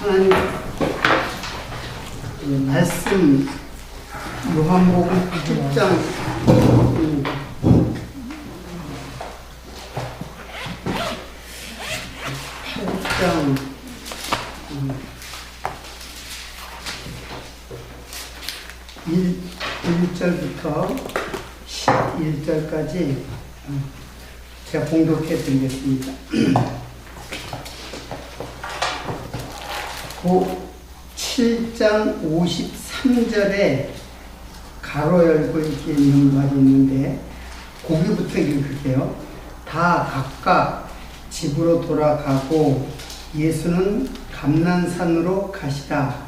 하나님 말씀 요한복음 10장 8장 1절부터 11절까지 제가 봉독해 드리겠습니다. 그 7장 53절에 가로 열고 이렇게 있는 말이 있는데 거기부터 읽을게요. 다 각각 집으로 돌아가고 예수는 감난산으로 가시다.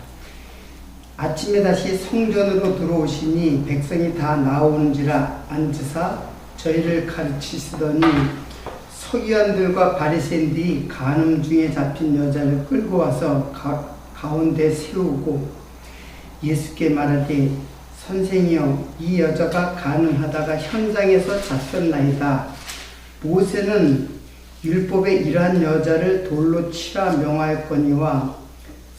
아침에 다시 성전으로 들어오시니 백성이 다 나오는지라 앉으사 저희를 가르치시더니 서기관들과 바리새인들이 간음 중에 잡힌 여자를 끌고 와서 가운데 세우고 예수께 말하되 선생이여 이 여자가 간음하다가 현장에서 잡혔나이다. 모세는 율법에 이러한 여자를 돌로 치라 명하였거니와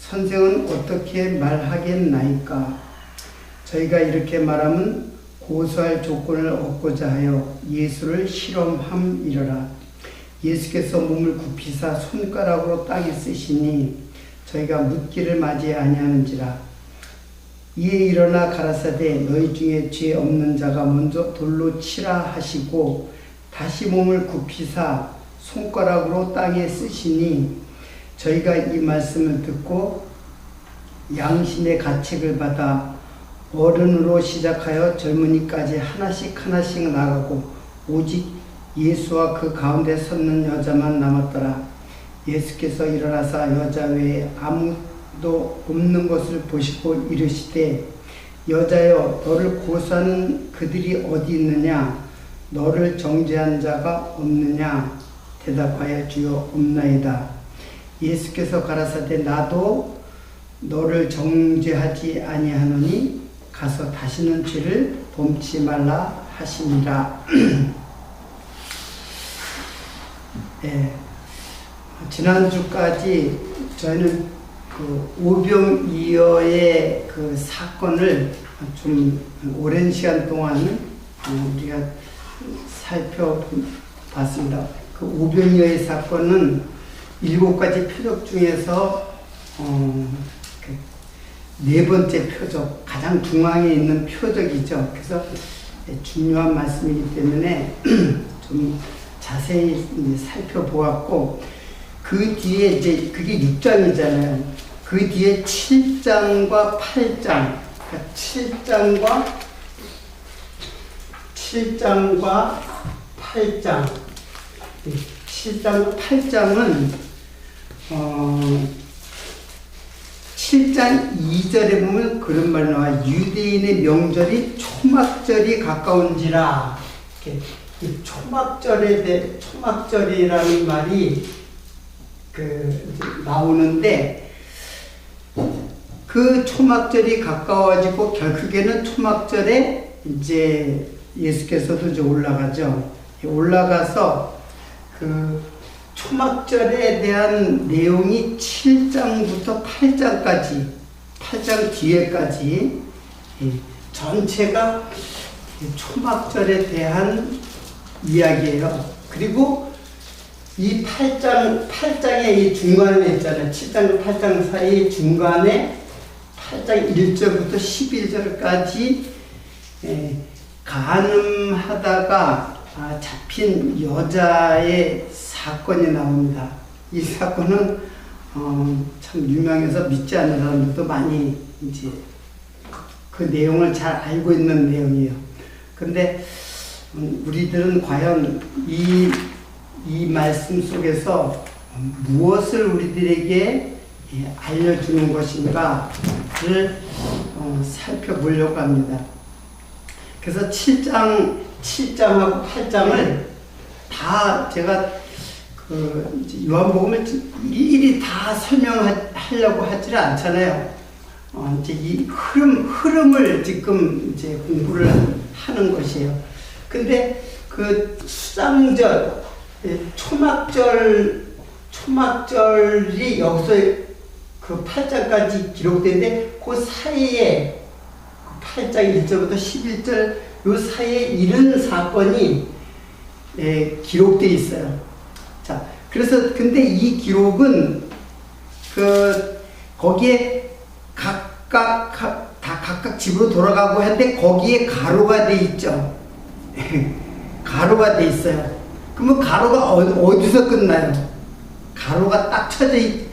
선생은 어떻게 말하겠나이까. 저희가 이렇게 말하면 고소할 조건을 얻고자 하여 예수를 실험함이러라. 예수께서 몸을 굽히사 손가락으로 땅에 쓰시니 저희가 묻기를 맞이 아니하는지라. 이에 일어나 가라사대 너희 중에 죄 없는 자가 먼저 돌로 치라 하시고 다시 몸을 굽히사 손가락으로 땅에 쓰시니 저희가 이 말씀을 듣고 양심의 가책을 받아 어른으로 시작하여 젊은이까지 하나씩 나가고 오직 예수와 그 가운데 섰는 여자만 남았더라. 예수께서 일어나사 여자 외에 아무도 없는 것을 보시고 이르시되 여자여 너를 고소하는 그들이 어디 있느냐. 너를 정죄한 자가 없느냐. 대답하여 주여 없나이다. 예수께서 가라사대 나도 너를 정죄하지 아니하노니 가서 다시는 죄를 범치 말라 하시니라. 네. 지난주까지 저희는 그 오병이어의 그 사건을 좀 오랜 시간 동안 우리가 살펴봤습니다. 그 오병이어의 사건은 7가지 표적 중에서 네 번째 표적, 가장 중앙에 있는 표적이죠. 그래서 중요한 말씀이기 때문에 좀 자세히 살펴보았고, 그 뒤에 이제 그게 6장이잖아요. 그 뒤에 7장과 8장, 그러니까 7장과 8장. 7장, 8장은 7장 2절에 보면 그런 말 나와. 유대인의 명절이 초막절이 가까운지라. 이 초막절이라는 말이 나오는데, 그 초막절이 가까워지고 결국에는 초막절에 이제 예수께서도 이제 올라가죠. 올라가서 그 초막절에 대한 내용이 7장부터 8장까지, 8장 뒤에까지 전체가 초막절에 대한 이야기예요. 그리고 이 8장의 이 중간에 있잖아요. 7장 8장 사이 중간에 8장 1절부터 11절까지 간음하다가 잡힌 여자의 사건이 나옵니다. 이 사건은 참 유명해서 믿지 않는 사람들도 많이 이제 그 내용을 잘 알고 있는 내용이에요. 근데 우리들은 과연 이 말씀 속에서 무엇을 우리들에게 알려주는 것인가를 살펴보려고 합니다. 그래서 7장하고 8장을 다 제가 요한복음을 일일이 다 설명하려고 하지를 않잖아요. 이제 이 흐름을 지금 이제 공부를 하는 것이에요. 근데 그 수장절, 초막절이 여기서 그 8장까지 기록되는데 그 사이에 8장 1절부터 11절 요 사이에 이런 사건이 기록되어 있어요. 자, 그래서 근데 이 기록은 거기에 각각 집으로 돌아가고 하는데 거기에 가로가 돼 있죠. 가로가 돼 있어요. 그러면 가로가 어디서 끝나요? 가로가 딱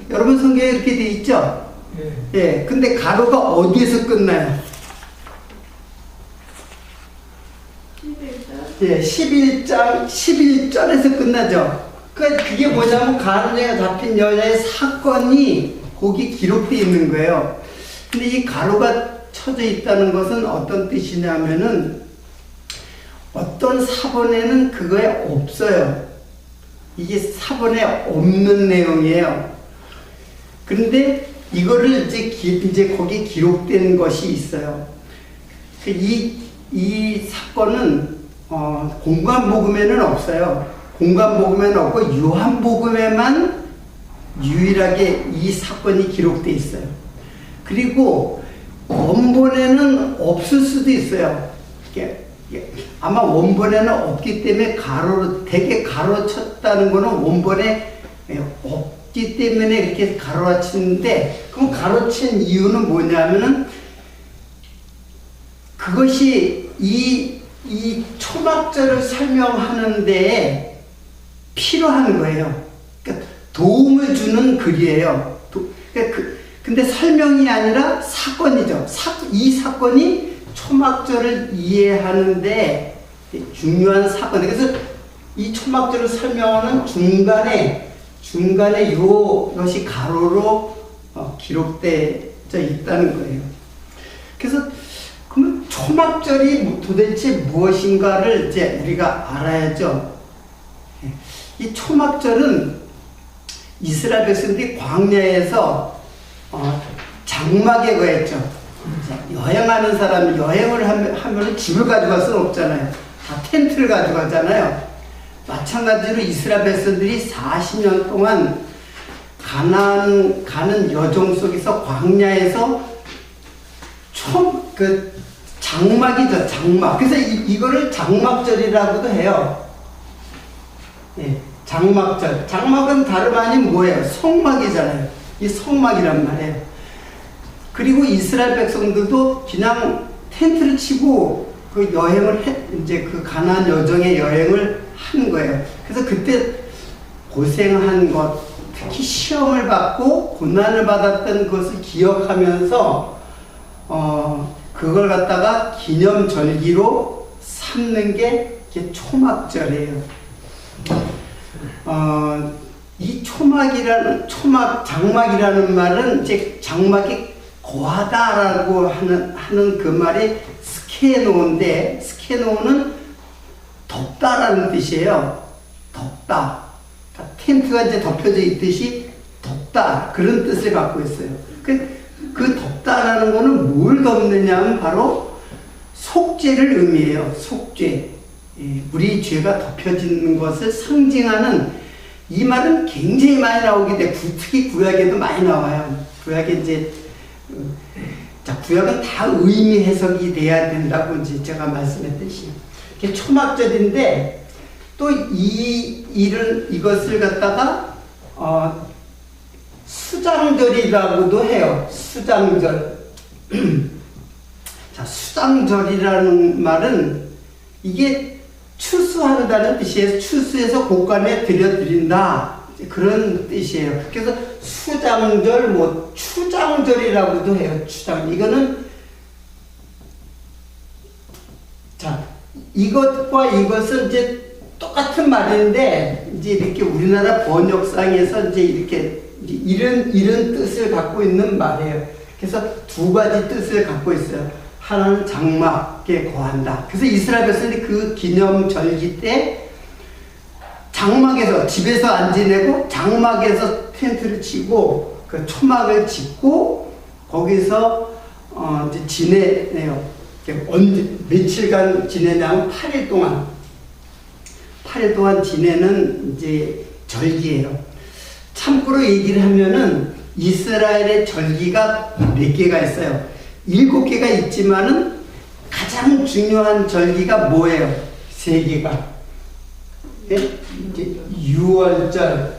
여러분 성경에 이렇게 돼 있죠? 예. 근데 가로가 어디에서 끝나요? 11장 11절에서 끝나죠. 그게 뭐냐면 가로에 잡힌 여자의 사건이 거기 기록되어 있는 거예요. 근데 이 가로가 쳐져 있다는 것은 어떤 뜻이냐면은 어떤 사본에는 그거에 없어요. 이게 사본에 없는 내용이에요. 그런데 이거를 이제 거기 기록된 것이 있어요. 이 사건은 공관복음에는 없어요. 공관복음에는 없고 요한복음에만 유일하게 이 사건이 기록되어 있어요. 그리고 원본에는 없을 수도 있어요. 아마 원본에는 없기 때문에 되게 가로쳤다는 거는 원본에 없기 때문에 이렇게 가로치는데, 그럼 가로친 이유는 뭐냐면은 그것이 이 초막절을 설명하는 데에 필요한 거예요. 그러니까 도움을 주는 글이에요. 근데 설명이 아니라 사건이죠. 이 사건이 초막절을 이해하는데 중요한 사건. 그래서 이 초막절을 설명하는 중간에 이것이 가로로 기록되어 있다는 거예요. 그래서 그러면 초막절이 도대체 무엇인가를 이제 우리가 알아야죠. 이 초막절은 이스라엘 백성들이 광야에서 장막에 거했죠. 여행하는 사람이 여행을 하면 집을 가져갈 수는 없잖아요. 다 텐트를 가져가잖아요. 마찬가지로 이스라엘 백성들이 40년 동안 가나안 가는 여정 속에서 광야에서 장막이죠, 장막. 그래서 이거를 장막절이라고도 해요. 예, 장막절. 장막은 다름 아닌 뭐예요? 성막이잖아요. 이 성막이란 말이에요. 그리고 이스라엘 백성들도 그냥 텐트를 치고 그 여행을 이제 그 가나안 여정의 여행을 하는 거예요. 그래서 그때 고생한 것, 특히 시험을 받고 고난을 받았던 것을 기억하면서 그걸 갖다가 기념절기로 삼는 게 이게 초막절이에요. 이 장막이라는 말은 이제 장막이 고하다라고 하는 그 말이 스케노인데, 스케노는 덥다라는 뜻이에요. 덥다. 그러니까 텐트가 이제 덮여져 있듯이 덥다. 그런 뜻을 갖고 있어요. 그 덥다라는 거는 뭘 덮느냐면 바로 속죄를 의미해요. 속죄. 우리 죄가 덮여지는 것을 상징하는, 이 말은 굉장히 많이 나오기 때문에 특히 구약에도 많이 나와요. 구약에 이제 구약은 다 의미 해석이 돼야 된다고 이제 제가 말씀했듯이 이게 초막절인데, 또 이것을 갖다가 수장절이라고도 해요. 수장절. 자, 수장절이라는 말은 이게 추수한다는 뜻이에요. 추수해서 곳간에 들여드린다. 그런 뜻이에요. 그래서 수장절, 추장절이라고도 해요. 추장. 이거는, 자, 이것과 이것은 이제 똑같은 말인데, 이제 이렇게 우리나라 번역상에서 이제 이렇게 이런 뜻을 갖고 있는 말이에요. 그래서 두 가지 뜻을 갖고 있어요. 하나는 장막에 거한다. 그래서 이스라엘 백성들이 그 기념절기 때 장막에서, 집에서 안 지내고 장막에서 텐트를 치고 그 초막을 짓고 거기서 이제 지내네요. 며칠간 지내냐면 8일 동안 지내는 이제 절기예요. 참고로 얘기를 하면은 이스라엘의 절기가 몇 개가 있어요. 7개가 있지만은 가장 중요한 절기가 뭐예요? 3개가. 네? 이제 6월절.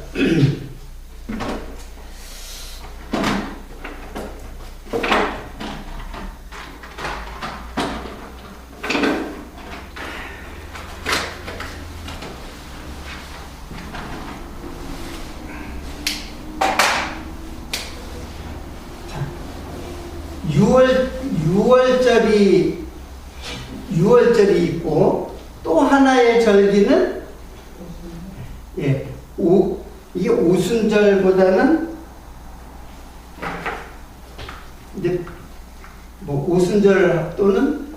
유월절이 있고, 또 하나의 절기는 이게 오순절보다는 이제 뭐 오순절 또는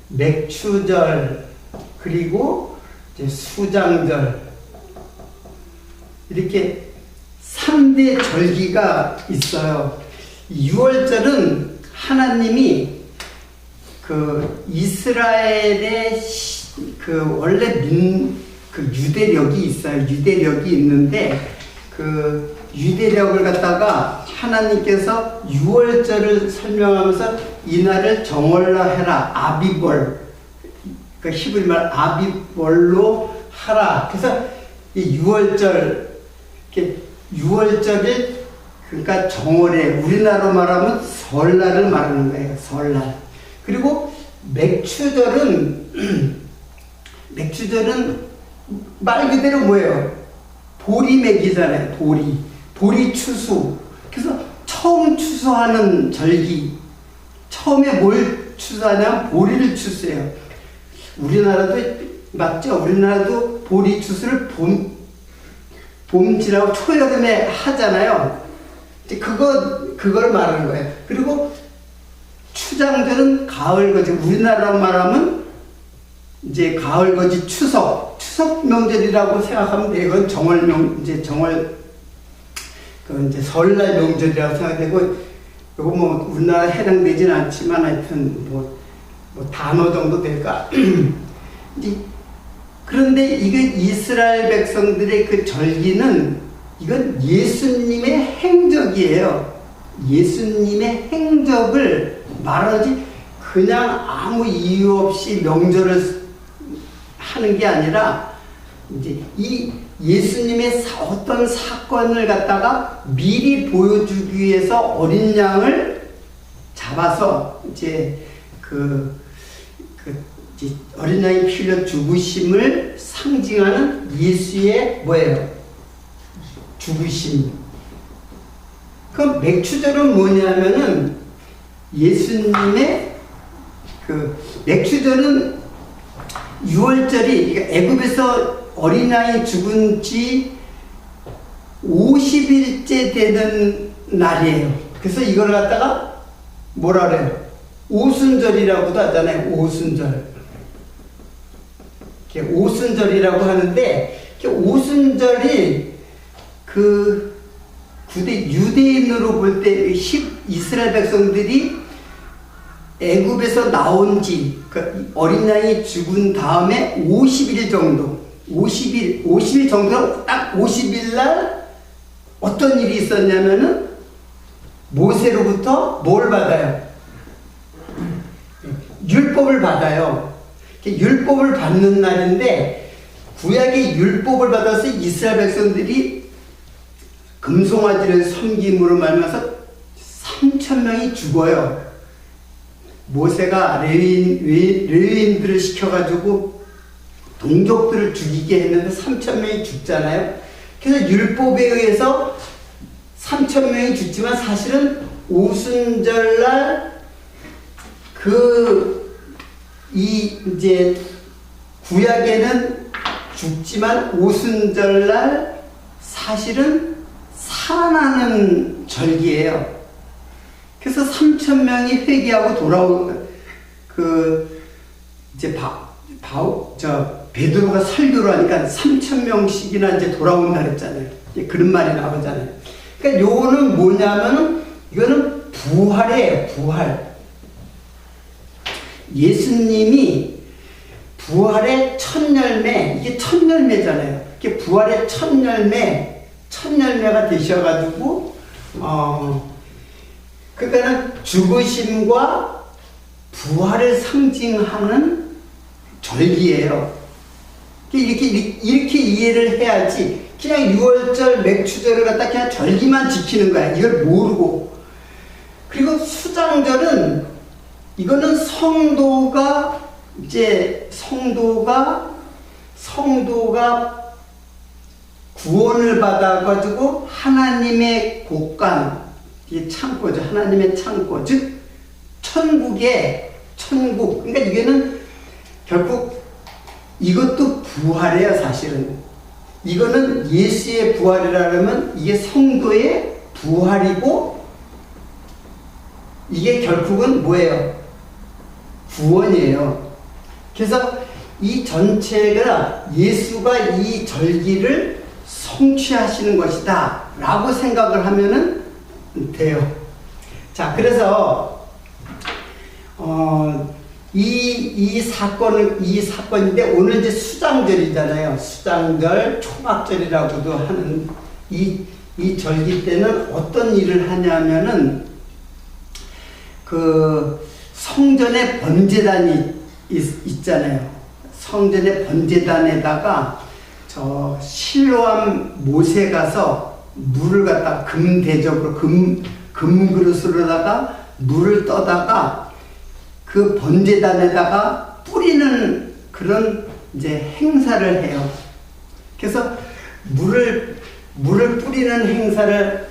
맥추절, 그리고 이제 수장절, 이렇게 3대 절기가 있어요. 6월절은 하나님이 그 이스라엘의 그 원래 그 유대력이 있어요. 유대력이 있는데 그 유대력을 갖다가 하나님께서 6월절을 설명하면서 이날을 정월라 해라. 아비벌. 그 히브리 말 아비벌로 하라. 그래서 이 6월절, 이렇게 6월절을 그러니까 정월에 우리나라로 말하면 설날을 말하는 거예요. 설날. 그리고 맥추절은 말 그대로 뭐예요? 보리맥이잖아요. 보리 추수. 그래서 처음 추수하는 절기. 처음에 뭘 추수하냐면 보리를 추수해요. 우리나라도 맞죠? 우리나라도 보리 추수를 봄지라고 초여름에 하잖아요. 그걸 말하는 거예요. 그리고 추장절은 가을거지. 우리나라로 말하면 이제 가을거지 추석 명절이라고 생각하면 돼요. 이건 이제 설날 명절이라고 생각되고, 이거 뭐 우리나라에 해당되지는 않지만 하여튼 뭐 단어 정도 될까. 그런데 이게 이스라엘 백성들의 그 절기는 이건 예수님의 행적이에요. 예수님의 행적을 말하지 그냥 아무 이유 없이 명절을 하는 게 아니라 이제 이 예수님의 어떤 사건을 갖다가 미리 보여주기 위해서 어린 양을 잡아서 이제 이제 어린 양이 피 흘려 죽으심을 상징하는 예수의 뭐예요? 죽으심. 그럼 맥추절은 뭐냐면은 예수님의 맥추절은 6월절이 애굽에서 어린아이 죽은 지 50일째 되는 날이에요. 그래서 이걸 갖다가 뭐라 그래요? 오순절이라고도 하잖아요. 오순절. 이렇게 오순절이라고 하는데, 오순절이 구대 유대인으로 볼 때 이스라엘 백성들이 애굽에서 나온 지 어린 양이 죽은 다음에 50일 정도, 50일 정도, 딱 50일 날 어떤 일이 있었냐면은 모세로부터 뭘 받아요? 율법을 받아요. 율법을 받는 날인데, 구약의 율법을 받아서 이스라엘 백성들이 금송아지를 섬김으로 말미암아서 3,000명이 죽어요. 모세가 레위인들을 시켜가지고 동족들을 죽이게 했는데 3,000명이 죽잖아요. 그래서 율법에 의해서 3,000명이 죽지만 사실은 오순절날 이제 구약에는 죽지만 오순절날 사실은 살아나는 절기예요. 그래서 3,000명이 회개하고 이제 베드로가 설교를 하니까 3,000명씩이나 이제 돌아온다 그랬잖아요. 그런 말이 나오잖아요. 그러니까 요거는 뭐냐면은 이거는 부활이에요. 부활. 예수님이 부활의 첫 열매, 이게 첫 열매잖아요. 이게 부활의 첫 열매, 첫 열매가 되셔가지고 그러니까는 죽으심과 부활을 상징하는 절기예요. 이렇게 이해를 해야지 그냥 6월절 맥추절을 갖다 그냥 절기만 지키는 거야. 이걸 모르고. 그리고 수장절은 이거는 성도가 구원을 받아가지고 하나님의 곳간, 이게 창고죠. 하나님의 창고, 즉 천국. 그러니까 이게는 결국 이것도 부활이에요. 사실은 이거는 예수의 부활이라면 이게 성도의 부활이고, 이게 결국은 뭐예요? 구원이에요. 그래서 이 전체가 예수가 이 절기를 성취하시는 것이다 라고 생각을 하면은 돼요. 자, 그래서 이 사건인데 오늘 이제 수장절이잖아요. 수장절, 초막절이라고도 하는 이 절기 때는 어떤 일을 하냐면은 그 성전에 번제단이 있잖아요. 성전의 번제단에다가 저 실로암 못에 가서 물을 갖다 금대접으로 금그릇으로다가 물을 떠다가 그 번제단에다가 뿌리는 그런 이제 행사를 해요. 그래서 물을 뿌리는 행사를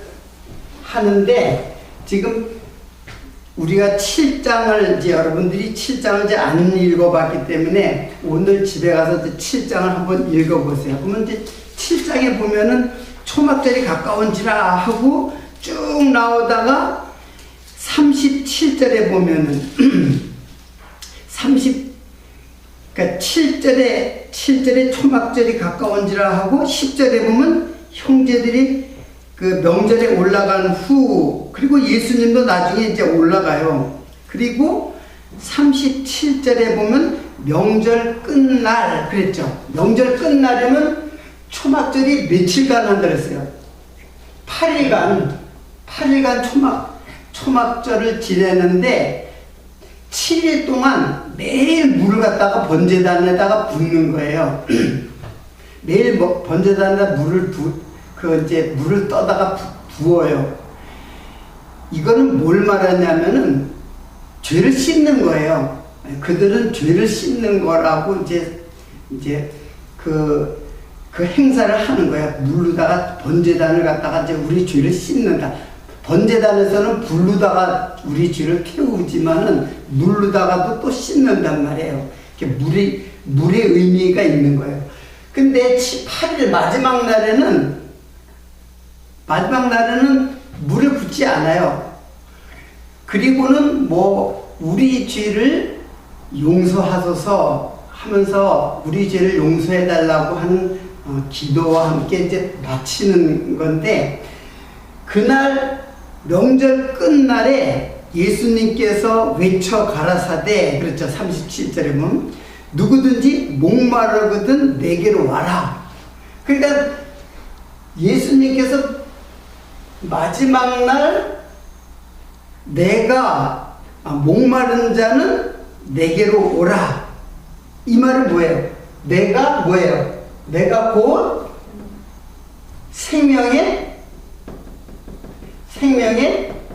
하는데, 지금 우리가 7장을 이제 여러분들이 7장을 이제 안 읽어봤기 때문에 오늘 집에 가서 7장을 한번 읽어보세요. 그러면 이제 7장에 보면은 초막절이 가까운지라 하고 쭉 나오다가 37절에 보면은 그러니까 7절에 초막절이 가까운지라 하고 10절에 보면 형제들이 그 명절에 올라간 후, 그리고 예수님도 나중에 이제 올라가요. 그리고 37절에 보면 명절 끝날 그랬죠. 명절 끝나려면 초막절이 며칠간 한다 그랬어요. 8일간 초막절을 지내는데 7일 동안 매일 물을 갖다가 번제단에다가 붓는 거예요. 매일 번제단에다 물을 떠다가 부어요. 이거는 뭘 말하냐면은 죄를 씻는 거예요. 그들은 죄를 씻는 거라고 이제 그 행사를 하는 거예요. 물로다가 번제단을 갖다가 이제 우리 죄를 씻는다. 번제단에서는 불로다가 우리 죄를 태우지만은 물로다가도 또 씻는단 말이에요. 이렇게 물의 의미가 있는 거예요. 근데 8일 마지막 날에는 물을 붓지 않아요. 그리고는 뭐 우리 죄를 용서하소서 하면서 우리 죄를 용서해 달라고 하는 기도와 함께 이제 마치는 건데, 그날 명절 끝날에 예수님께서 외쳐 가라사대 그렇죠. 37절에 보면 누구든지 목마르거든 내게로 와라. 그러니까 예수님께서 마지막 날 내가 목마른 자는 내게로 오라. 이 말은 뭐예요? 내가 뭐예요? 내가 곧 생명의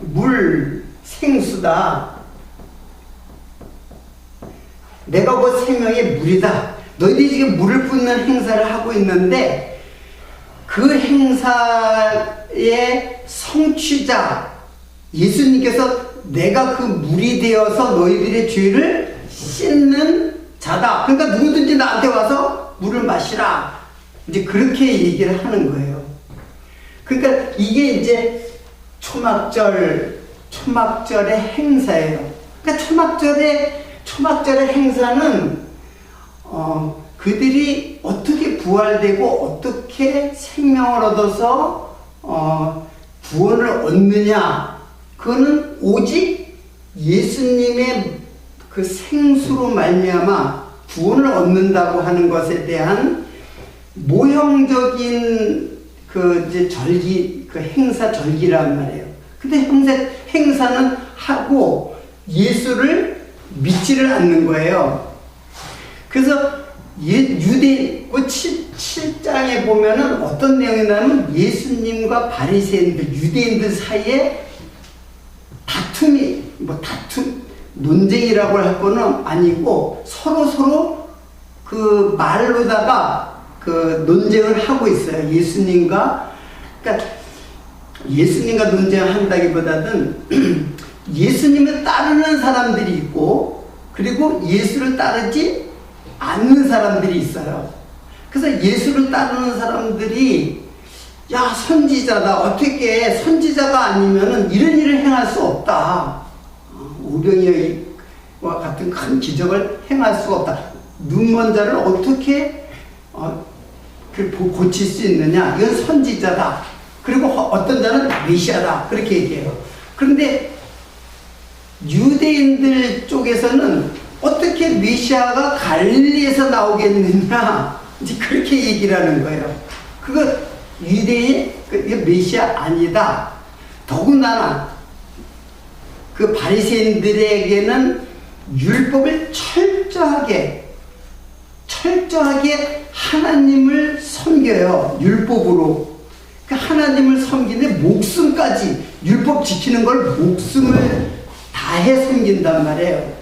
물, 생수다. 내가 곧 생명의 물이다. 너희들이 지금 물을 붓는 행사를 하고 있는데 그 행사의 성취자 예수님께서 내가 그 물이 되어서 너희들의 죄를 씻는 자다. 그러니까 누구든지 나한테 와서 물을 마시라. 이제 그렇게 얘기를 하는 거예요. 그러니까 이게 이제 초막절의 행사예요. 그러니까 초막절의 행사는 그들이 어떻게 부활되고 어떻게 생명을 얻어서 구원을 얻느냐, 그거는 오직 예수님의 그 생수로 말미암아 구원을 얻는다고 하는 것에 대한 모형적인 그 그 이제 절기, 그 행사 절기란 말이에요. 근데 행사는 하고 예수를 믿지를 않는 거예요. 그래서 유대 7장에 보면은 어떤 내용이 나면 예수님과 바리새인들, 유대인들 사이에 논쟁이라고 할 거는 아니고 서로 그 말로다가 그 논쟁을 하고 있어요. 예수님과 논쟁을 한다기보다는 예수님을 따르는 사람들이 있고 그리고 예수를 따르지 않는 사람들이 있어요. 그래서 예수를 따르는 사람들이 야, 선지자다. 어떻게 선지자가 아니면은 이런 일을 행할 수 없다. 오병이와 같은 큰 기적을 행할 수가 없다. 눈먼 자를 어떻게 고칠 수 있느냐? 이건 선지자다. 그리고 어떤 자는 메시아다. 그렇게 얘기해요. 그런데 유대인들 쪽에서는 어떻게 메시아가 갈릴리에서 나오겠느냐? 이제 그렇게 얘기를 하는 거예요. 그거 유대인 메시아 아니다. 더군다나 그 바리새인들에게는 율법을 철저하게 하나님을 섬겨요. 율법으로. 그 하나님을 섬기는데 목숨까지 율법 지키는 걸 목숨을 다해 섬긴단 말이에요.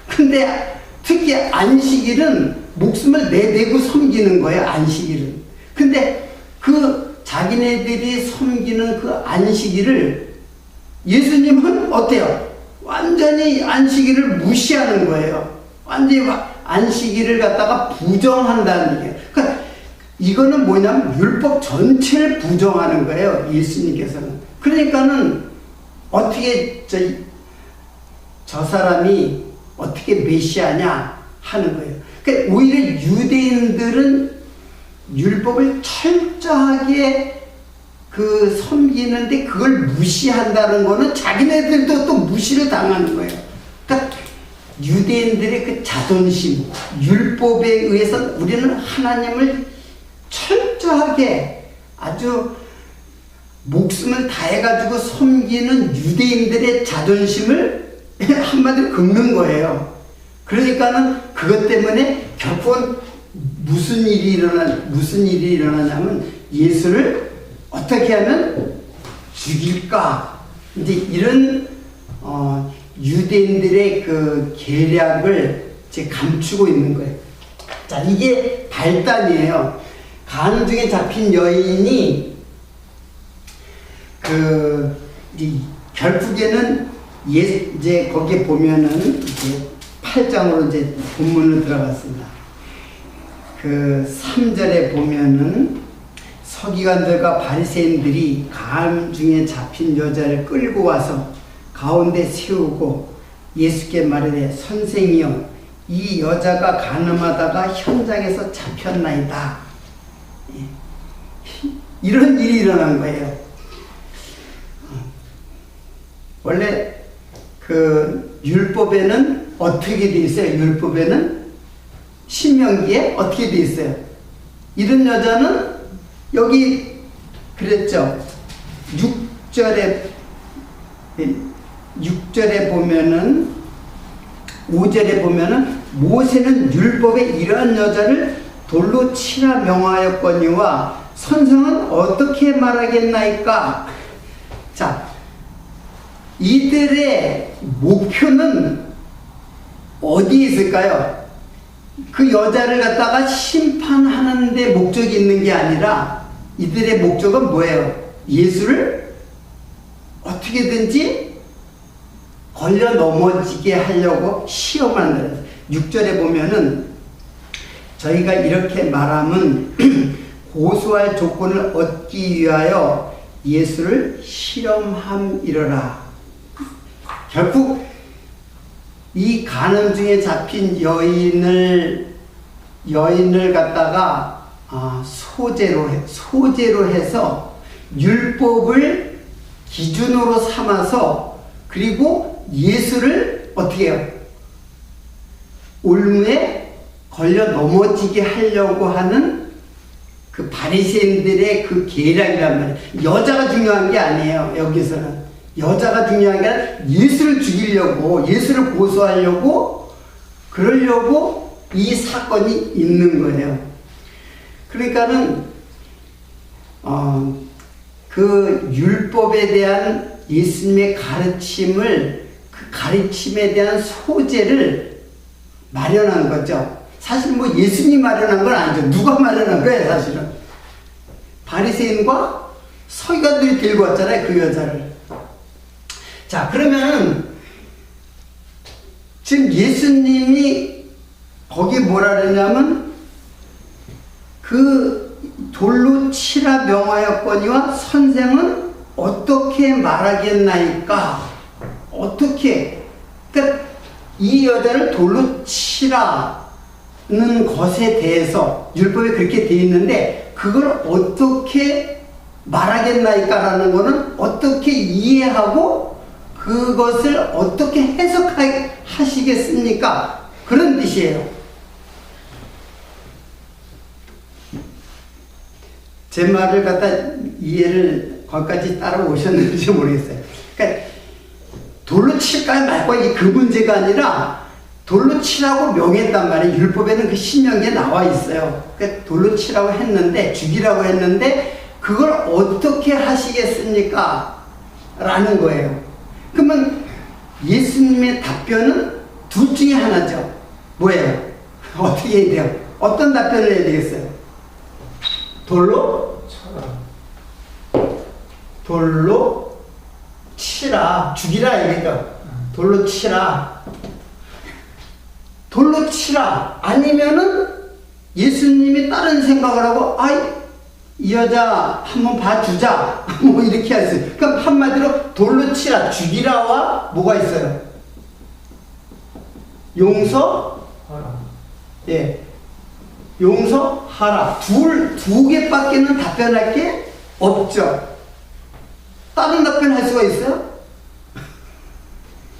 근데 특히 안식일은 목숨을 내대고 섬기는 거예요. 안식일은. 근데 그 자기네들이 섬기는 그 안식일을 예수님은 어때요? 완전히 안식일을 무시하는 거예요. 완전히 안식일을 갖다가 부정한다는 얘기예요. 그러니까 이거는 뭐냐면 율법 전체를 부정하는 거예요. 예수님께서는. 그러니까는 어떻게 저 사람이 어떻게 메시아냐 하는 거예요. 그러니까 오히려 유대인들은 율법을 철저하게 섬기는데 그걸 무시한다는 거는 자기네들도 또 무시를 당하는 거예요. 그러니까 유대인들의 그 자존심, 율법에 의해서 우리는 하나님을 철저하게 아주 목숨을 다해가지고 섬기는 유대인들의 자존심을 한마디로 긁는 거예요. 그러니까는 그것 때문에 결국은 무슨 일이 일어나냐면 예수를 어떻게 하면 죽일까? 이제 이런 유대인들의 그 계략을 이제 감추고 있는 거예요. 자, 이게 발단이에요. 가늠 중에 잡힌 여인이 이제 결국에는 이제 거기에 보면은 이제 8장으로 이제 본문으로 들어갔습니다. 그 3절에 보면은 서기관들과 바리새인들이 가늠 중에 잡힌 여자를 끌고 와서 가운데 세우고 예수께 말하되 선생이여 이 여자가 간음하다가 현장에서 잡혔나이다. 이런 일이 일어난 거예요. 원래 그 율법에는 어떻게 돼 있어요? 율법에는 신명기에 어떻게 돼 있어요? 이런 여자는 여기 그랬죠. 6절에 보면은 5절에 보면은 모세는 율법에 이러한 여자를 돌로 치라 명하였거니와 선생은 어떻게 말하겠나이까? 자, 이들의 목표는 어디에 있을까요? 그 여자를 갖다가 심판하는 데 목적이 있는 게 아니라 이들의 목적은 뭐예요? 예수를 어떻게든지 걸려 넘어지게 하려고 시험하는 거예요. 6절에 보면은 저희가 이렇게 말하면 고소할 조건을 얻기 위하여 예수를 실험함이러라. 결국 이 간음 중에 잡힌 여인을 갖다가 소재로 해서 율법을 기준으로 삼아서 그리고 예수를 어떻게 해요? 올무에 걸려 넘어지게 하려고 하는 그 바리새인들의 그 계략이란 말이에요. 여자가 중요한 게 아니에요. 여기서는 여자가 중요한 게 아니라 예수를 죽이려고, 예수를 고소하려고, 그러려고 이 사건이 있는 거예요. 그러니까는 그 율법에 대한 예수님의 가르침을, 그 가르침에 대한 소재를 마련한 거죠. 사실 뭐 예수님이 마련한 건 아니죠. 누가 마련한 거예요, 사실은? 바리새인과 서기관들이 들고 왔잖아요, 그 여자를. 자, 그러면 지금 예수님이 거기 뭐라 그러냐면 그 돌로 치라 명하였거니와 선생은 어떻게 말하겠나이까? 어떻게? 그러니까 이 여자를 돌로 치라는 것에 대해서 율법에 그렇게 되어 있는데 그걸 어떻게 말하겠나이까라는 거는 어떻게 이해하고 그것을 어떻게 해석하시겠습니까? 그런 뜻이에요. 제 말을 갖다 이해를 거기까지 따라오셨는지 모르겠어요. 그러니까 돌로 칠까 말까 이 그 문제가 아니라 돌로 치라고 명했단 말이에요. 율법에는 그 신명기에 나와 있어요. 그러니까 돌로 치라고 했는데, 죽이라고 했는데 그걸 어떻게 하시겠습니까? 라는 거예요. 그러면 예수님의 답변은 둘 중에 하나죠. 뭐예요? 어떻게 해야 돼요? 어떤 답변을 해야 되겠어요? 돌로 치라. 죽이라 이거죠. 돌로 치라. 돌로 치라. 아니면은 예수님이 다른 생각을 하고, 이 여자 한번 봐주자. 뭐 이렇게 하세요. 그럼 한마디로 돌로 치라, 죽이라와 뭐가 있어요? 용서하라. 예. 용서하라. 두 개밖에는 답변할 게 없죠. 다른 답변 할 수가 있어요?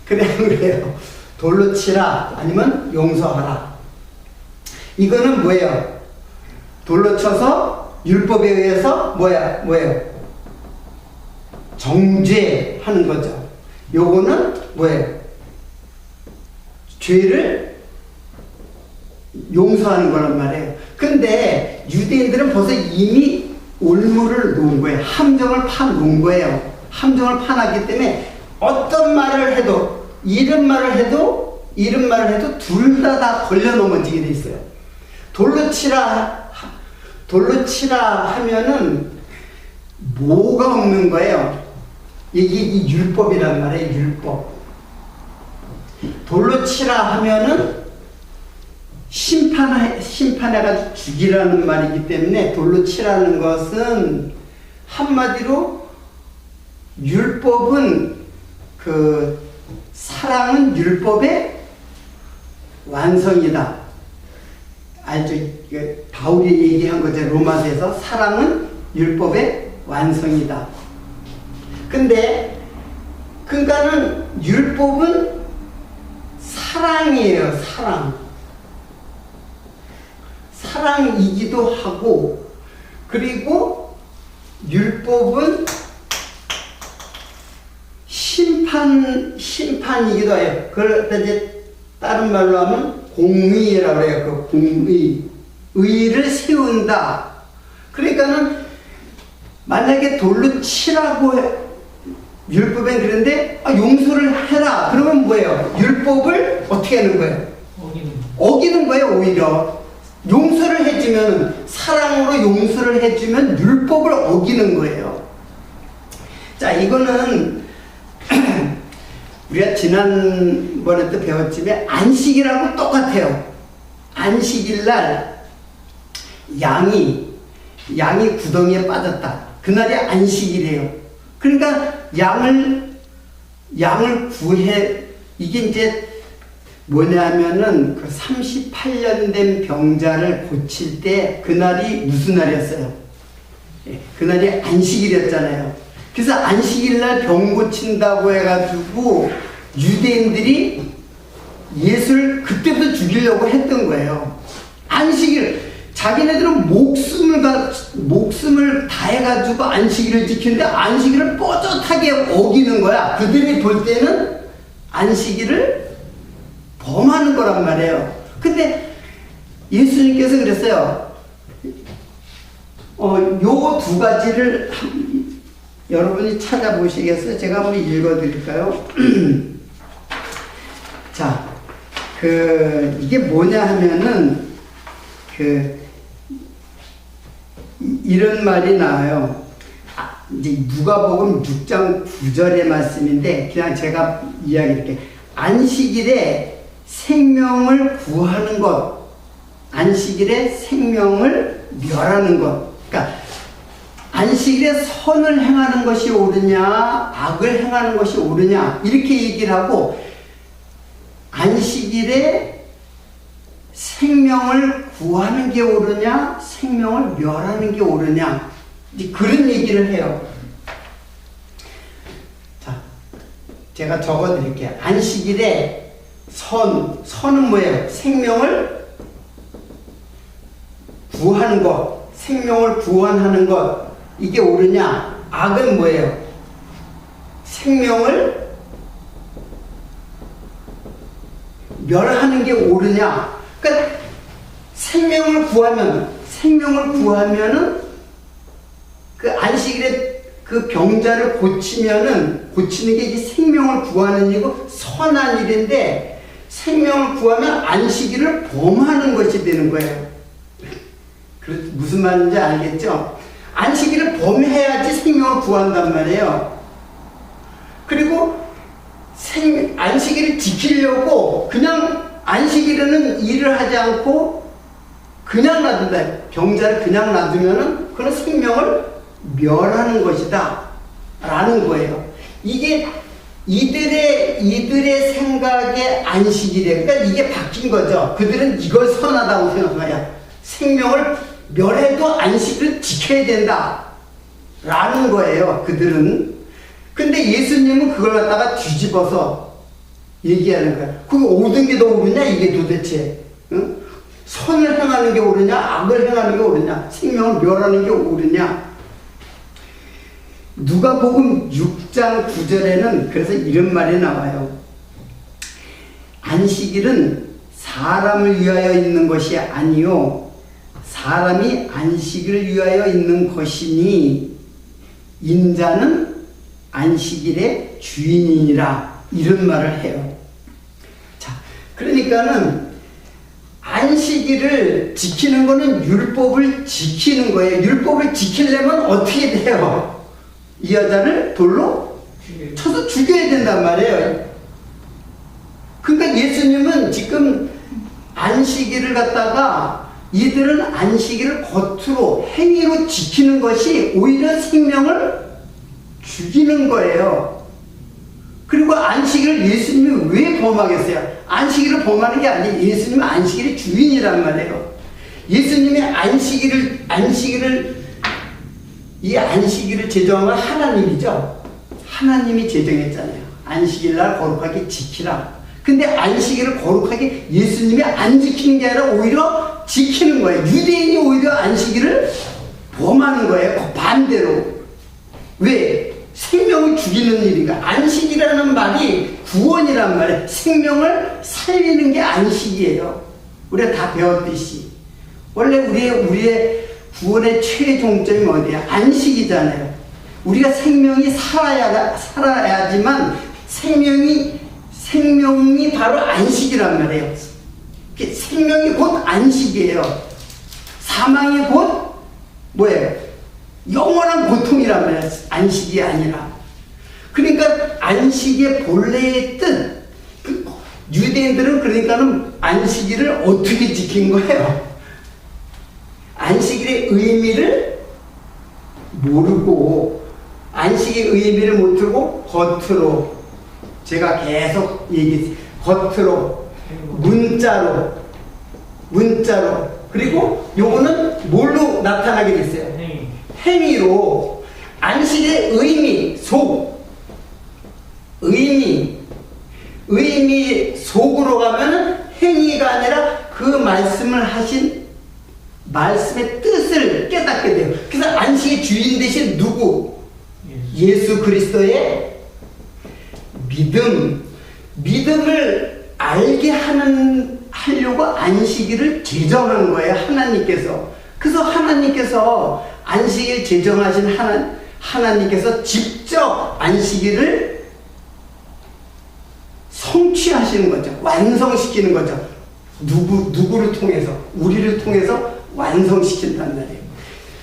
그래요. 돌로 치라 아니면 용서하라. 이거는 뭐예요? 돌로 쳐서 율법에 의해서 뭐예요? 정죄하는 거죠. 요거는 뭐예요? 죄를 용서하는 거란 말이에요. 근데 유대인들은 벌써 이미 올무를 놓은 거예요. 함정을 파놓은 거예요. 함정을 파놨기 때문에 어떤 말을 해도, 이런 말을 해도 둘 다 걸려 넘어지게 돼 있어요. 돌로 치라 하면은 뭐가 없는 거예요? 이 율법이란 말이에요. 율법. 돌로 치라 하면은 심판해가지고 죽이라는 말이기 때문에 돌로 치라는 것은 한마디로 율법은 사랑은 율법의 완성이다. 알죠? 바울이 얘기한 거죠. 로마서에서 사랑은 율법의 완성이다. 근데 그러니까는 율법은 사랑이에요. 사랑이기도 하고, 그리고 율법은 심판이기도 해요. 그럴 때 이제 다른 말로 하면 공의라고 해요. 그 공의. 의를 세운다. 그러니까는 만약에 돌로 치라고 율법엔 그런데 용서를 해라. 그러면 뭐예요? 율법을 어떻게 하는 거예요? 어기는 거예요. 오히려. 용서를 해주면, 사랑으로 용서를 해주면 율법을 어기는 거예요. 자, 이거는 우리가 지난번에도 배웠지만 안식이라고 똑같아요. 안식일날 양이 구덩이에 빠졌다. 그날이 안식이래요. 그러니까 양을 구해, 이게 이제 뭐냐면은 그 38년 된 병자를 고칠 때 그날이 무슨 날이었어요? 그날이 안식일이었잖아요. 그래서 안식일날 병 고친다고 해가지고 유대인들이 예수를 그때부터 죽이려고 했던 거예요. 안식일. 자기네들은 목숨을 다해가지고 안식일을 지키는데 안식일을 뻣뻣하게 어기는 거야. 그들이 볼 때는 안식일을 범하는 거란 말이에요. 근데 예수님께서 그랬어요. 요 두 가지를 여러분이 찾아보시겠어요? 제가 한번 읽어드릴까요? 자, 이게 뭐냐 하면은, 이런 말이 나와요. 이제 누가복음 6장 9절의 말씀인데, 그냥 제가 이야기할게요. 안식일에 생명을 구하는 것, 안식일에 생명을 멸하는 것. 그러니까, 안식일에 선을 행하는 것이 옳으냐, 악을 행하는 것이 옳으냐, 이렇게 얘기를 하고, 안식일에 생명을 구하는 게 옳으냐, 생명을 멸하는 게 옳으냐, 이제 그런 얘기를 해요. 자, 제가 적어 드릴게요. 안식일에 선은 뭐예요? 생명을 구하는 것, 생명을 구원하는 것, 이게 옳으냐? 악은 뭐예요? 생명을 멸하는 게 옳으냐? 그러니까 생명을 구하면은 그 안식일에 그 병자를 고치는 게 이제 생명을 구하는 일이고 선한 일인데, 생명을 구하면 안식일을 범하는 것이 되는 거예요. 무슨 말인지 알겠죠? 안식일을 범해야지 생명을 구한단 말이에요. 그리고 안식일을 지키려고 그냥 안식일에는 일을 하지 않고 그냥 놔둔다. 병자를 그냥 놔두면은 그런 생명을 멸하는 것이다 라는 거예요. 이게 이들의 생각의 안식일이에요. 그러니까 이게 바뀐 거죠. 그들은 이걸 선하다고 생각해요. 생명을 멸해도 안식을 지켜야 된다 라는 거예요. 그들은. 근데 예수님은 그걸 갖다가 뒤집어서 얘기하는 거야. 그게 옳은 게 더 옳으냐 이게 도대체. 응? 선을 행하는 게 옳으냐, 악을 행하는 게 옳으냐, 생명을 멸하는 게 옳으냐. 누가복음 6장 9절에는 그래서 이런 말이 나와요. 안식일은 사람을 위하여 있는 것이 아니요 사람이 안식일을 위하여 있는 것이니 인자는 안식일의 주인이니라, 이런 말을 해요. 자, 그러니까는 안식일을 지키는 거는 율법을 지키는 거예요. 율법을 지키려면 어떻게 돼요? 이 여자를 돌로 쳐서 죽여야 된단 말이에요. 그러니까 예수님은 지금 안식일을 갖다가 이들은 안식일을 겉으로 행위로 지키는 것이 오히려 생명을 죽이는 거예요. 그리고 안식일을 예수님이 왜 범하겠어요? 안식일을 범하는 게 아니에요. 예수님은 안식일의 주인이란 말이에요. 예수님이 이 안식일을 제정한 건 하나님이죠. 하나님이 제정했잖아요. 안식일날 거룩하게 지키라. 근데 안식일을 거룩하게 예수님이 안 지키는 게 아니라 오히려 지키는 거예요. 유대인이 오히려 안식일을 범하는 거예요. 반대로. 왜? 생명을 죽이는 일인가? 안식이라는 말이 구원이란 말이에요. 생명을 살리는 게 안식이에요. 우리가 다 배웠듯이. 원래 우리의 구원의 최종점이 어디야? 안식이잖아요. 우리가 생명이 살아야지만 생명이 바로 안식이란 말이에요. 생명이 곧 안식이에요. 사망이 곧 뭐예요? 영원한 고통이란 말이에요. 안식이 아니라. 그러니까 안식의 본래의 뜻. 유대인들은 그러니까는 안식일을 어떻게 지킨 거예요? 안식일의 의미를 모르고, 안식의 의미를 못 들고 겉으로, 제가 계속 얘기했어요. 겉으로, 문자로, 그리고 요거는 뭘로 나타나게 됐어요? 행위로. 안식의 의미, 의미 속으로 가면은 행위가 아니라 그 말씀을 하신 말씀의 뜻을 깨닫게 돼요. 그래서 안식의 주인 대신 누구? 예수 그리스도의 믿음을 알게 하려고 안식일을 제정한 거예요, 하나님께서. 그래서 하나님께서 안식일 제정하신 하나님께서 직접 안식일을 성취하시는 거죠. 완성시키는 거죠. 누구를 통해서? 우리를 통해서 완성시킨단 말이에요.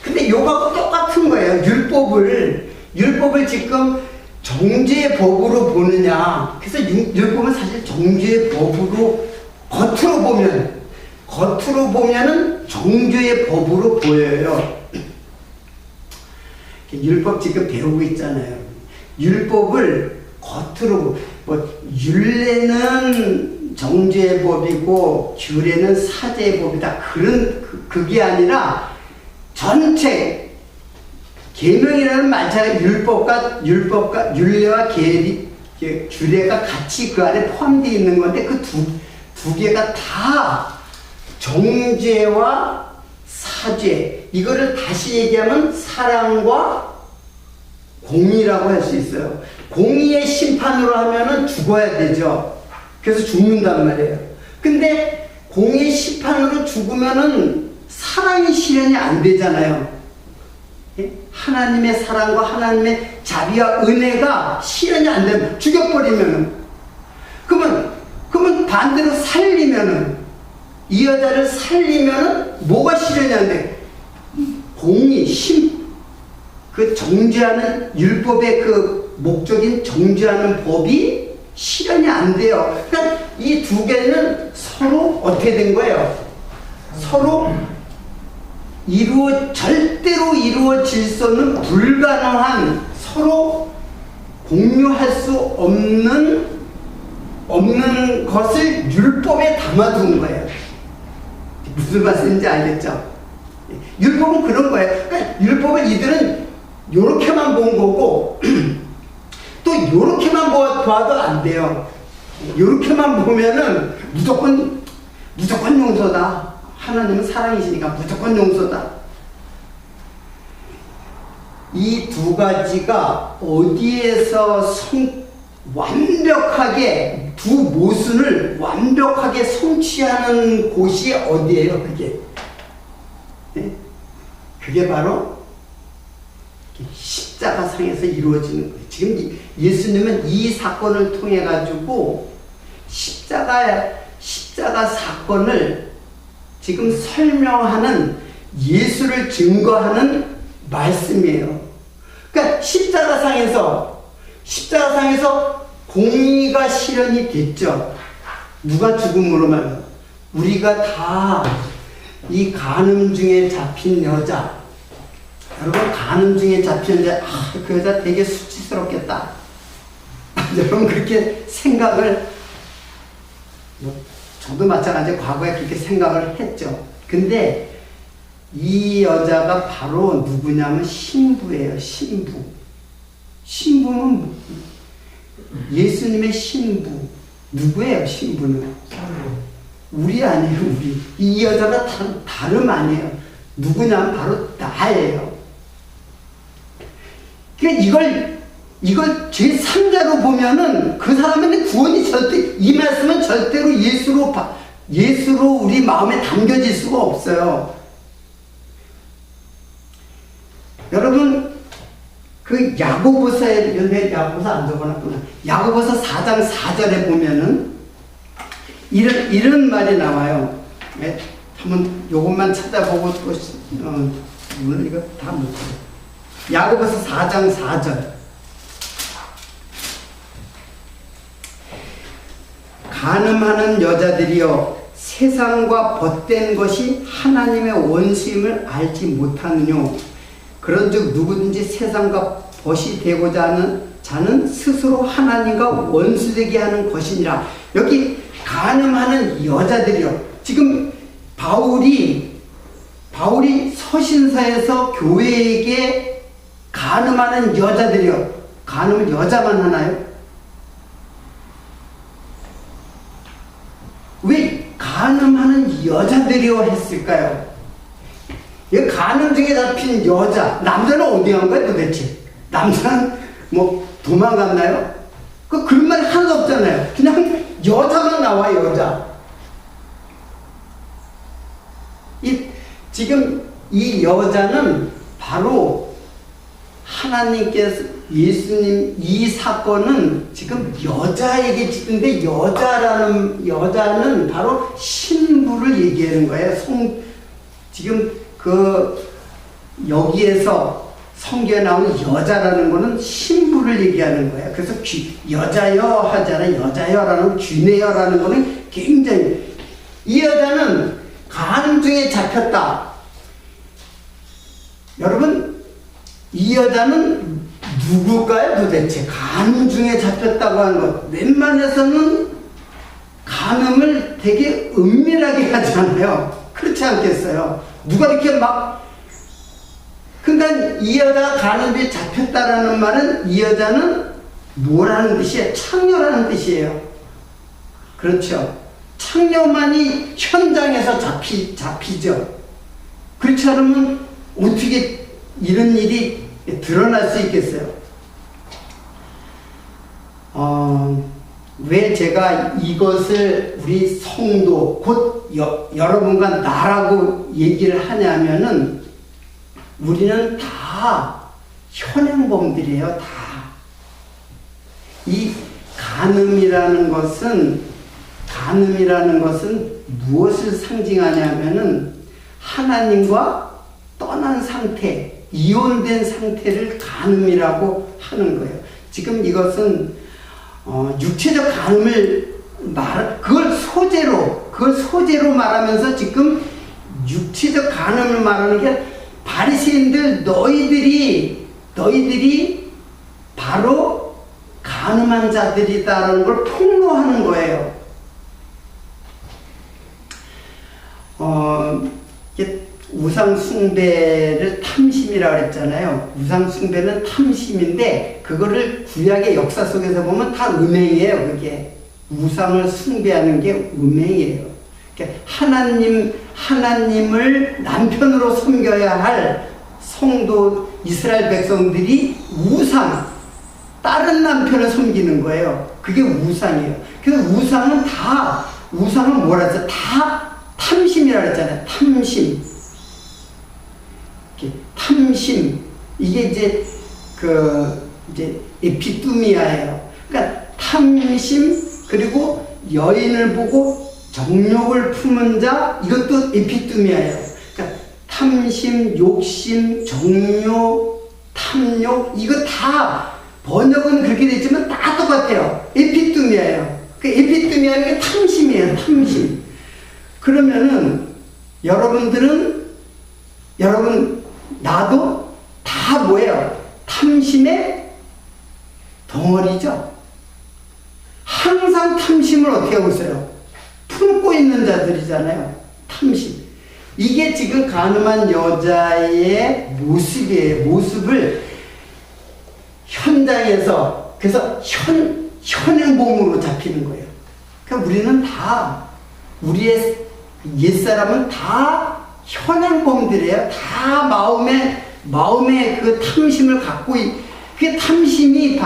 근데 요거하고 똑같은 거예요. 율법을 지금 정죄의 법으로 보느냐. 그래서 율법은 사실 정죄의 법으로 겉으로 보면은 정죄의 법으로 보여요. 율법 지금 배우고 있잖아요. 율법을 겉으로 율례는 정죄의 법이고 규례는 사죄의 법이다. 그게 아니라 전체 계명이라는 말자가 율법과 율례와 규례가 같이 그 안에 포함되어 있는 건데 그 두 개가 다 정죄와 사죄, 이거를 다시 얘기하면 사랑과 공의라고 할 수 있어요. 공의의 심판으로 하면은 죽어야 되죠. 그래서 죽는단 말이에요. 근데 공의의 심판으로 죽으면은 사랑이 실현이 안 되잖아요. 하나님의 사랑과 하나님의 자비와 은혜가 실현이 안 되면 죽여버리면은 그러면 반대로 살리면은 이 여자를 살리면은 뭐가 실현이 안 돼? 공의, 그 정죄하는 율법의 그 목적인 정죄하는 법이 실현이 안 돼요. 그러니까 이 두 개는 서로 어떻게 된 거예요? 서로 절대로 이루어질 수 없는 불가능한, 서로 공유할 수 없는 것을 율법에 담아둔 거예요. 무슨 말씀인지 알겠죠? 율법은 그런 거예요. 그러니까 율법을 이들은 요렇게만 본 거고 또 요렇게만 봐도 안 돼요. 요렇게만 보면은 무조건 용서다. 하나님은 사랑이시니까 무조건 용서다. 이 두 가지가 어디에서 완벽하게 두 모순을 완벽하게 성취하는 곳이 어디예요? 그게 네? 그게 바로 십자가상에서 이루어지는 거예요. 지금 예수님은 이 사건을 통해 가지고 십자가 사건을 지금 설명하는, 예수를 증거하는 말씀이에요. 그러니까 십자가상에서 공의가 실현이 됐죠. 누가 죽음으로 말이야? 우리가 다 이 간음 중에 잡힌 여자, 여러분 간음 중에 잡힌 여자, 그 여자 되게 수치스럽겠다. 여러분 그렇게 생각을, 저도 마찬가지로 과거에 그렇게 생각을 했죠. 근데 이 여자가 바로 누구냐면 신부예요. 신부는 예수님의 신부. 누구예요? 신부는 우리 아니에요. 우리. 이 여자가 다름 아니에요. 누구냐면 바로 나예요. 그러니까 이걸 제3자로 보면은 그 사람에는 구원이 이 말씀은 절대로 예수로 우리 마음에 담겨질 수가 없어요. 여러분, 그 야고보서에, 야고보서 안 적어놨구나. 야고보서 4장 4절에 보면은 이런 말이 나와요. 네? 한번 요것만 찾아보고 오늘 이거 다 못해요. 야고보서 4장 4절. 간음하는 여자들이여, 세상과 벗된 것이 하나님의 원수임을 알지 못하느뇨. 그런즉 누구든지 세상과 벗이 되고자 하는 자는 스스로 하나님과 원수되게 하는 것이니라. 여기 간음하는 여자들이요. 지금 바울이 서신서에서 교회에게 간음하는 여자들이요. 간음을 여자만 하나요? 왜 간음하는 여자들이요 했을까요? 이 가늠증에 잡힌 여자, 남자는 어디 간 거야 도대체? 남자는 뭐 도망갔나요? 그런 말이 하나도 없잖아요. 그냥 여자만 나와, 여자. 지금 이 여자는 바로 하나님께서, 예수님, 이 사건은 지금 여자에게 지는데, 여자는 바로 신부를 얘기하는 거예요. 지금 여기에서 성경에 나오는 여자라는 거는 신부를 얘기하는 거예요. 그래서 여자여 하잖아요. 여자여라는, 귀내여라는 거는 굉장히, 이 여자는 간음증에 잡혔다. 여러분, 이 여자는 누굴까요 도대체? 간음증에 잡혔다고 하는 것. 웬만해서는 간음을 되게 은밀하게 하잖아요. 그렇지 않겠어요? 누가 이렇게 그러니까 이 여자가 간음에 잡혔다라는 말은, 이 여자는 뭐라는 뜻이에요? 창녀라는 뜻이에요. 그렇죠? 창녀만이 현장에서 잡히죠. 그렇지 않으면 어떻게 이런 일이 드러날 수 있겠어요? 왜 제가 이것을 우리 성도, 곧 여러분과 나라고 얘기를 하냐면은, 우리는 다 현행범들이에요. 다. 이 간음이라는 것은 무엇을 상징하냐면은, 하나님과 떠난 상태, 이혼된 상태를 간음이라고 하는 거예요. 지금 이것은 육체적 간음을 그걸 소재로 말하면서 지금 육체적 간음을 말하는 게, 바리새인들 너희들이 바로 간음한 자들이다라는 걸 폭로하는 거예요. 우상 숭배를 탐심이라고 그랬잖아요. 우상 숭배는 탐심인데, 그거를 구약의 역사 속에서 보면 다 음행이에요. 그게 우상을 숭배하는 게 음행이에요. 하나님을 남편으로 섬겨야 할 성도 이스라엘 백성들이 다른 남편을 섬기는 거예요. 그게 우상이에요. 그래서 우상은 뭐라 했어요? 다 탐심이라고 했잖아요. 탐심. 이게 이제 에피뚜미아예요. 그러니까 탐심, 그리고 여인을 보고 정욕을 품은 자, 이것도 에피뚜미아예요. 그러니까 탐심, 욕심, 정욕, 탐욕, 이거 다 번역은 그렇게 되지만 다 똑같아요. 에피뚜미아예요. 그 에피뚜미아는 게 탐심이에요. 탐심. 그러면은 나도 다 뭐예요? 탐심의 덩어리죠. 항상 탐심을 어떻게 하고 있어요? 품고 있는 자들이잖아요. 탐심. 이게 지금 간음한 여자의 모습이에요. 모습을 현장에서, 그래서 현행범으로 잡히는 거예요. 그러니까 우리는 다, 우리의 옛사람은 다 현행범들이에요. 다 마음에 그 탐심을 갖고, 그게 탐심이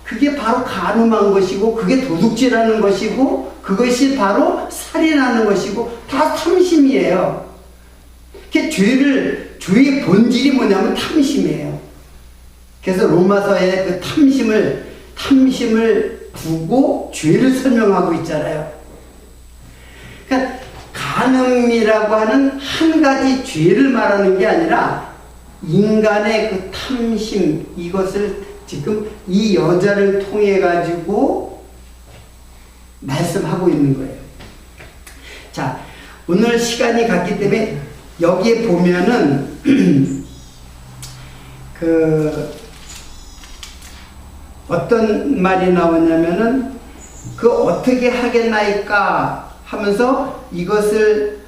그게 바로 간음한 것이고, 그게 도둑질하는 것이고, 그것이 바로 살인하는 것이고, 다 탐심이에요. 죄의 본질이 뭐냐면 탐심이에요. 그래서 로마서에 그 탐심을 두고 죄를 설명하고 있잖아요. 그러니까 간음이라고 하는 한 가지 죄를 말하는 게 아니라, 인간의 그 탐심, 이것을 지금 이 여자를 통해 가지고 말씀하고 있는 거예요. 자, 오늘 시간이 갔기 때문에 여기에 보면은 어떤 말이 나오냐면은, 어떻게 하겠나이까 하면서 이것을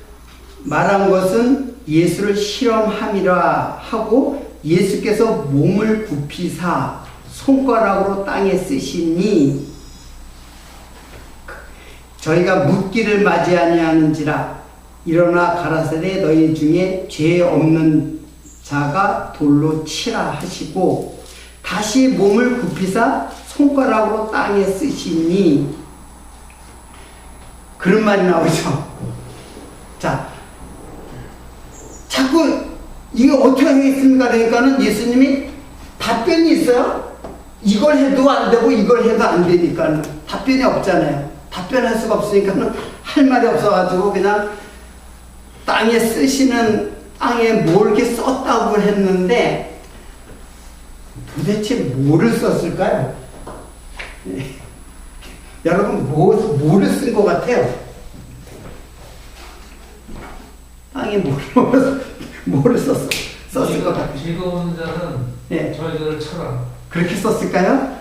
말한 것은 예수를 실험함이라 하고, 예수께서 몸을 굽히사 손가락으로 땅에 쓰시니 저희가 묻기를 맞이 아니하는지라. 일어나 가라사대 너희 중에 죄 없는 자가 돌로 치라 하시고 다시 몸을 굽히사 손가락으로 땅에 쓰시니 그런 말이 나오죠. 자, 자꾸 이게 어떻게 하겠습니까? 그러니까는 예수님이 답변이 있어요. 이걸 해도 안 되고 이걸 해도 안 되니까는 답변이 없잖아요. 답변할 수가 없으니까는 할 말이 없어가지고 그냥 땅에 쓰시는 땅에 뭘 이렇게 썼다고 했는데 도대체 뭐를 썼을까요? 여러분 뭐를 쓴 것 같아요? 땅에 뭐를 썼을 것 같아요? 즐거운 자는 네. 저희들을 쳐라. 그렇게 썼을까요?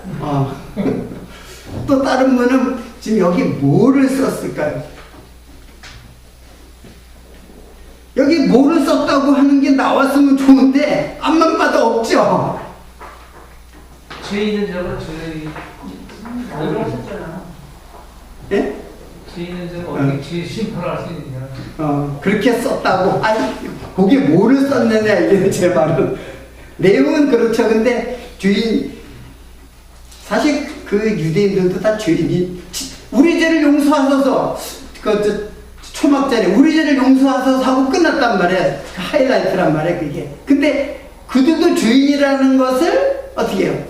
또 다른 분은 지금 여기 뭐를 썼을까요? 여기 뭐를 썼다고 하는 게 나왔으면 좋은데 앞만 봐도 없죠. 죄 있는 자가 죄 하셨잖아. 예? 죄 있는 자가 어떻게 죄 심판을 할 수 있느냐. 그렇게 썼다고. 아니, 거기 뭐를 썼느냐, 이게 제 말은. 내용은 그렇죠. 근데 사실 그 유대인들도 다 죄인이, 우리 죄를 용서하소서, 초막절에 우리 죄를 용서하소서 하고 끝났단 말이야. 그 하이라이트란 말이야, 그게. 근데 그들도 죄인이라는 것을 어떻게 해요?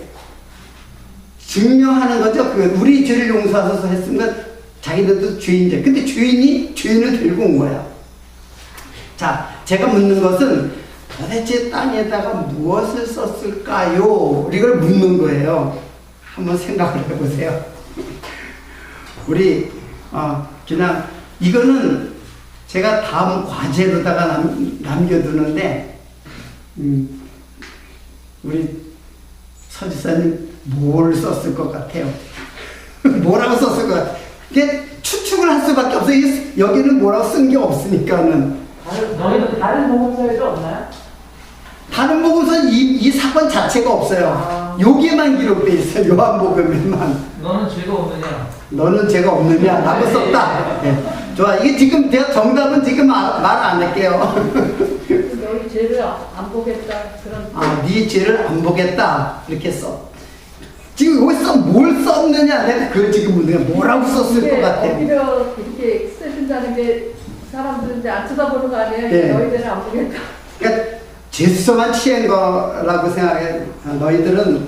증명하는 거죠. 우리 죄를 용서하소서 했으면 자기들도 죄인들. 근데 죄인이 죄인을 들고 온 거야. 자, 제가 묻는 것은 도대체 땅에다가 무엇을 썼을까요? 이걸 묻는 거예요. 한번 생각을 해보세요. 우리 그냥 이거는 제가 다음 과제로다가 남겨두는데 우리 서지사님 뭘 썼을 것 같아요? 뭐라고 썼을 것 같아요? 이게 추측을 할 수밖에 없어요. 여기는 뭐라고 쓴 게 없으니까는. 다른 복음서에도 없나요? 다른 복음서는 이 사건 자체가 없어요. 여기에만 기록되어 있어요. 요한복음에만. 너는 죄가 없느냐? 너는 죄가 없느냐? 라고 썼다. 네. 좋아. 이게 지금 제가 정답은 지금 말 안 할게요. 너희 죄를 안 보겠다. 그런. 네 죄를 안 보겠다. 이렇게 써. 지금 여기서 뭘 썼느냐? 내가 그걸 지금 묻는 거야. 뭐라고 썼을 것 같아요? 오히려 이렇게 쓰신다는 게 사람들은 이제 안 쳐다보는 거 아니에요? 네. 너희들은 안 보겠다. 그러니까 죄수만 취한 거라고 생각해. 너희들은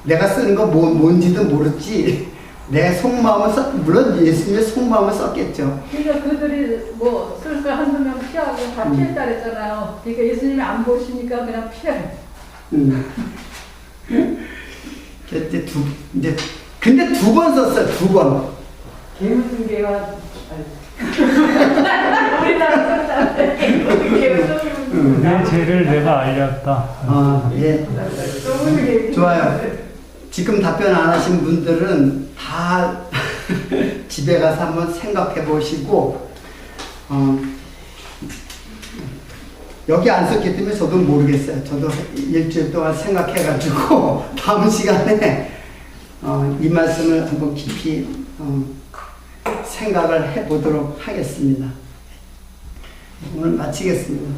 내가 쓰는 거 뭔지도 모르지. 내 속마음을 물론 예수님의 속마음을 썼겠죠. 그러니까 그들이 뭐 쓸 거 한두 명 피하고 다 피했다 그랬잖아요. 그러니까 예수님이 안 보시니까 그냥 피해. 근데 두 번 썼어요. 2번. 개무증개가 우리나라 내 죄를 내가 알렸다. 예. 좋아요. 지금 답변 안 하신 분들은 다 집에 가서 한번 생각해 보시고, 여기 안 썼기 때문에 저도 모르겠어요. 저도 일주일 동안 생각해가지고 다음 시간에 이 말씀을 한번 깊이 생각을 해보도록 하겠습니다. 오늘 마치겠습니다.